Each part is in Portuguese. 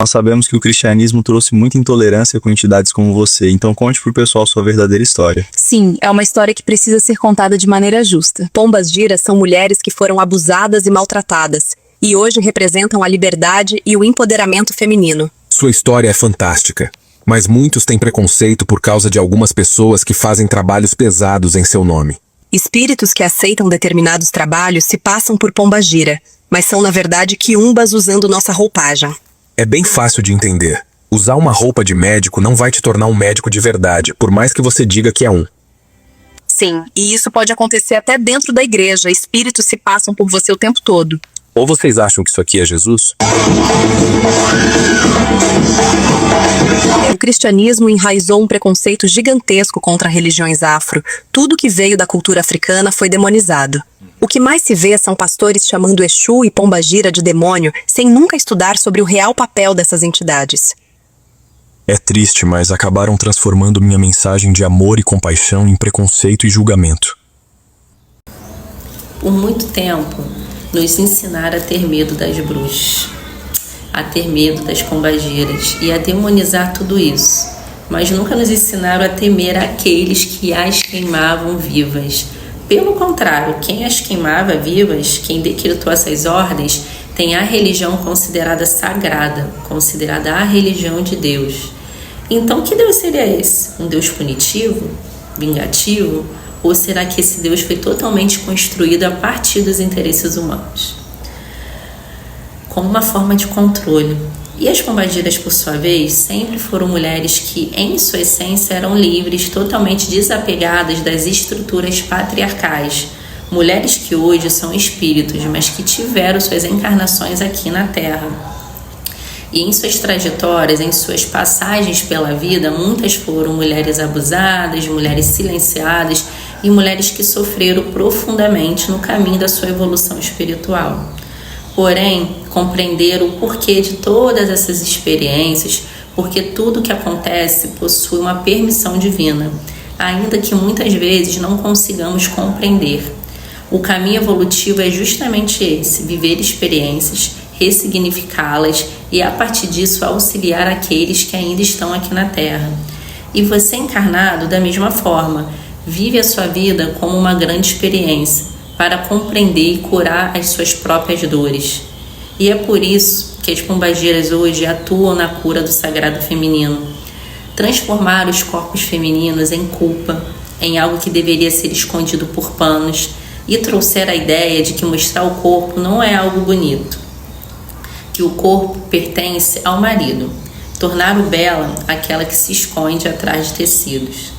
Nós sabemos que o cristianismo trouxe muita intolerância com entidades como você, então conte pro pessoal sua verdadeira história. Sim, é uma história que precisa ser contada de maneira justa. Pombas-giras são mulheres que foram abusadas e maltratadas, e hoje representam a liberdade e o empoderamento feminino. Sua história é fantástica, mas muitos têm preconceito por causa de algumas pessoas que fazem trabalhos pesados em seu nome. Espíritos que aceitam determinados trabalhos se passam por pomba-gira, mas são na verdade quiumbas usando nossa roupagem. É bem fácil de entender. Usar uma roupa de médico não vai te tornar um médico de verdade, por mais que você diga que é um. Sim, e isso pode acontecer até dentro da igreja. Espíritos se passam por você o tempo todo. Ou vocês acham que isso aqui é Jesus? O cristianismo enraizou um preconceito gigantesco contra religiões afro. Tudo que veio da cultura africana foi demonizado. O que mais se vê são pastores chamando Exu e Pomba-gira de demônio, sem nunca estudar sobre o real papel dessas entidades. É triste, mas acabaram transformando minha mensagem de amor e compaixão em preconceito e julgamento. Por muito tempo, nos ensinaram a ter medo das bruxas, a ter medo das pombagiras e a demonizar tudo isso. Mas nunca nos ensinaram a temer aqueles que as queimavam vivas. Pelo contrário, quem as queimava vivas, quem decretou essas ordens, tem a religião considerada sagrada, considerada a religião de Deus. Então, que Deus seria esse? Um Deus punitivo? Vingativo? Ou será que esse Deus foi totalmente construído a partir dos interesses humanos? Como uma forma de controle. E as pombagiras, por sua vez, sempre foram mulheres que, em sua essência, eram livres, totalmente desapegadas das estruturas patriarcais. Mulheres que hoje são espíritos, mas que tiveram suas encarnações aqui na Terra. E em suas trajetórias, em suas passagens pela vida, muitas foram mulheres abusadas, mulheres silenciadas e mulheres que sofreram profundamente no caminho da sua evolução espiritual. Porém, compreender o porquê de todas essas experiências, porque tudo que acontece possui uma permissão divina, ainda que muitas vezes não consigamos compreender. O caminho evolutivo é justamente esse: viver experiências, ressignificá-las e, a partir disso, auxiliar aqueles que ainda estão aqui na Terra. E você, encarnado, da mesma forma, vive a sua vida como uma grande experiência, para compreender e curar as suas próprias dores. E é por isso que as pombagiras hoje atuam na cura do sagrado feminino. Transformar os corpos femininos em culpa, em algo que deveria ser escondido por panos, e trouxer a ideia de que mostrar o corpo não é algo bonito, que o corpo pertence ao marido, tornar o bela aquela que se esconde atrás de tecidos,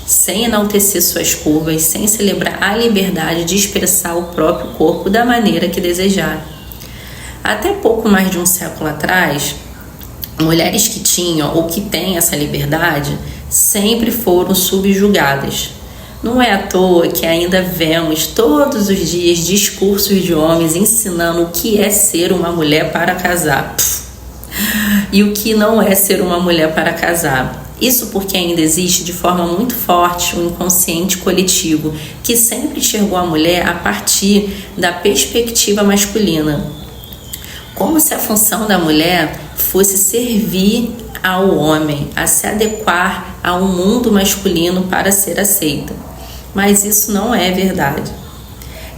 sem enaltecer suas curvas, sem celebrar a liberdade de expressar o próprio corpo da maneira que desejar. Até pouco mais de um século atrás, mulheres que tinham ou que têm essa liberdade sempre foram subjugadas. Não é à toa que ainda vemos todos os dias discursos de homens ensinando o que é ser uma mulher para casar e o que não é ser uma mulher para casar. Isso porque ainda existe de forma muito forte um inconsciente coletivo que sempre enxergou a mulher a partir da perspectiva masculina, como se a função da mulher fosse servir ao homem, a se adequar ao mundo masculino para ser aceita. Mas isso não é verdade.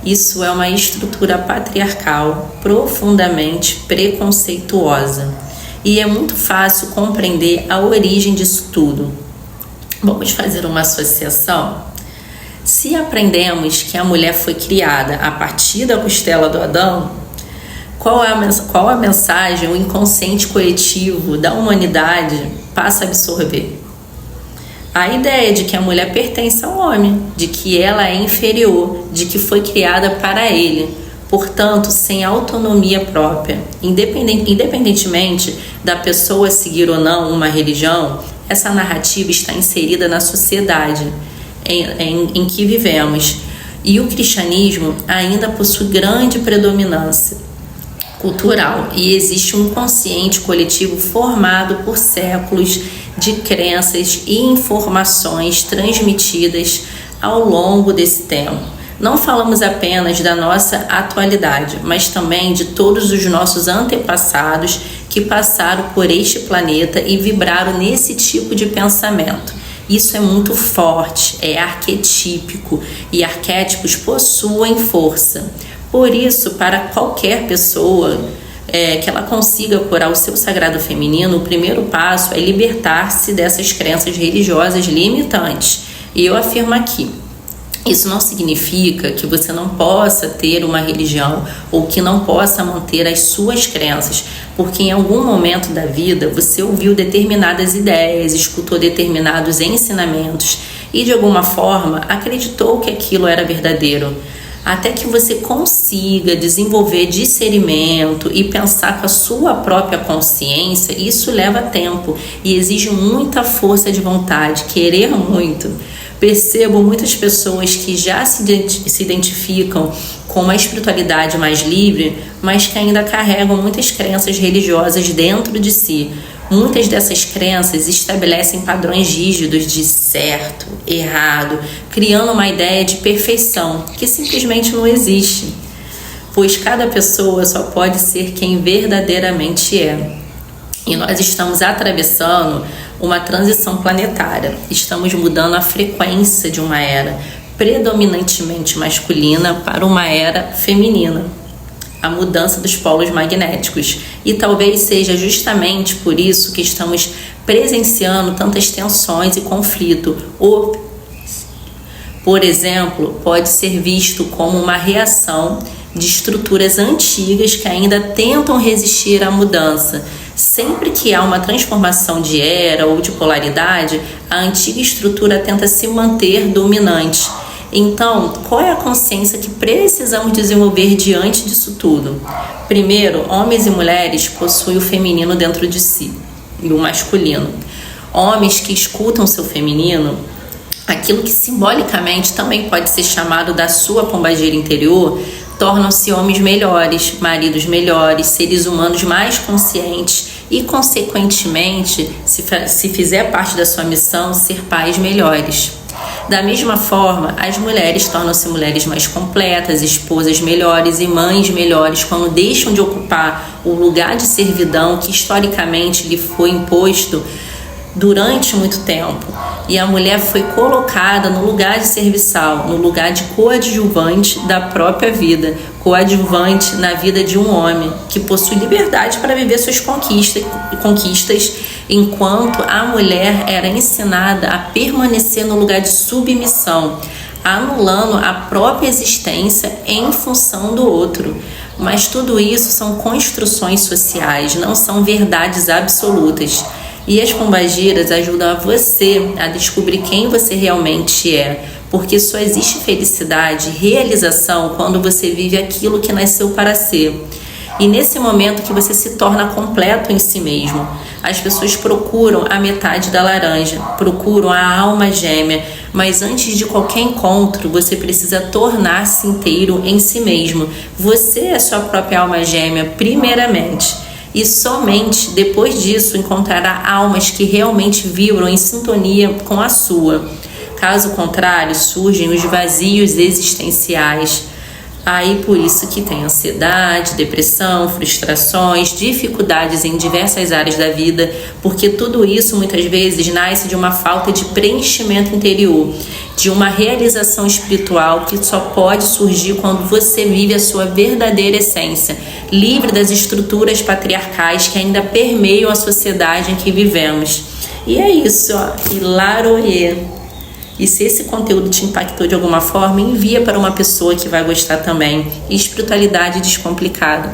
Isso é uma estrutura patriarcal profundamente preconceituosa. E é muito fácil compreender a origem disso tudo. Vamos fazer uma associação? Se aprendemos que a mulher foi criada a partir da costela do Adão, qual a mensagem o inconsciente coletivo da humanidade passa a absorver? A ideia de que a mulher pertence ao homem, de que ela é inferior, de que foi criada para ele, portanto, sem autonomia própria. Independentemente da pessoa seguir ou não uma religião, essa narrativa está inserida na sociedade em que vivemos. E o cristianismo ainda possui grande predominância cultural e existe um consciente coletivo formado por séculos de crenças e informações transmitidas ao longo desse tempo. Não falamos apenas da nossa atualidade, mas também de todos os nossos antepassados que passaram por este planeta e vibraram nesse tipo de pensamento. Isso é muito forte, é arquetípico e arquétipos possuem força. Por isso, para qualquer pessoa que ela consiga curar o seu sagrado feminino, o primeiro passo é libertar-se dessas crenças religiosas limitantes. E eu afirmo aqui, isso não significa que você não possa ter uma religião ou que não possa manter as suas crenças, porque em algum momento da vida você ouviu determinadas ideias, escutou determinados ensinamentos e de alguma forma acreditou que aquilo era verdadeiro. Até que você consiga desenvolver discernimento e pensar com a sua própria consciência, isso leva tempo e exige muita força de vontade, querer muito. Percebo muitas pessoas que já se identificam com uma espiritualidade mais livre, mas que ainda carregam muitas crenças religiosas dentro de si. Muitas dessas crenças estabelecem padrões rígidos de certo, errado, criando uma ideia de perfeição que simplesmente não existe, pois cada pessoa só pode ser quem verdadeiramente é. E nós estamos atravessando uma transição planetária, estamos mudando a frequência de uma era predominantemente masculina para uma era feminina. A mudança dos polos magnéticos, e talvez seja justamente por isso que estamos presenciando tantas tensões e conflito. Por exemplo, pode ser visto como uma reação de estruturas antigas que ainda tentam resistir à mudança. Sempre que há uma transformação de era ou de polaridade, a antiga estrutura tenta se manter dominante. Então, qual é a consciência que precisamos desenvolver diante disso tudo? Primeiro, homens e mulheres possuem o feminino dentro de si e o masculino. Homens que escutam seu feminino, aquilo que simbolicamente também pode ser chamado da sua pombagira interior, tornam-se homens melhores, maridos melhores, seres humanos mais conscientes e, consequentemente, se fizer parte da sua missão, ser pais melhores. Da mesma forma, as mulheres tornam-se mulheres mais completas, esposas melhores e mães melhores quando deixam de ocupar o lugar de servidão que historicamente lhe foi imposto durante muito tempo. E a mulher foi colocada no lugar de serviçal, no lugar de coadjuvante da própria vida, coadjuvante na vida de um homem que possui liberdade para viver suas conquistas, enquanto a mulher era ensinada a permanecer no lugar de submissão, anulando a própria existência em função do outro. Mas tudo isso são construções sociais, não são verdades absolutas. E as pombagiras ajudam a você a descobrir quem você realmente é, porque só existe felicidade e realização quando você vive aquilo que nasceu para ser. E nesse momento que você se torna completo em si mesmo. As pessoas procuram a metade da laranja, procuram a alma gêmea, mas antes de qualquer encontro, você precisa tornar-se inteiro em si mesmo. Você é sua própria alma gêmea, primeiramente. E somente depois disso encontrará almas que realmente vibram em sintonia com a sua. Caso contrário, surgem os vazios existenciais. Aí por isso que tem ansiedade, depressão, frustrações, dificuldades em diversas áreas da vida, porque tudo isso muitas vezes nasce de uma falta de preenchimento interior, de uma realização espiritual que só pode surgir quando você vive a sua verdadeira essência, livre das estruturas patriarcais que ainda permeiam a sociedade em que vivemos. E é isso, ó, Hilaroê. E se esse conteúdo te impactou de alguma forma, envia para uma pessoa que vai gostar também. Espiritualidade Descomplicada.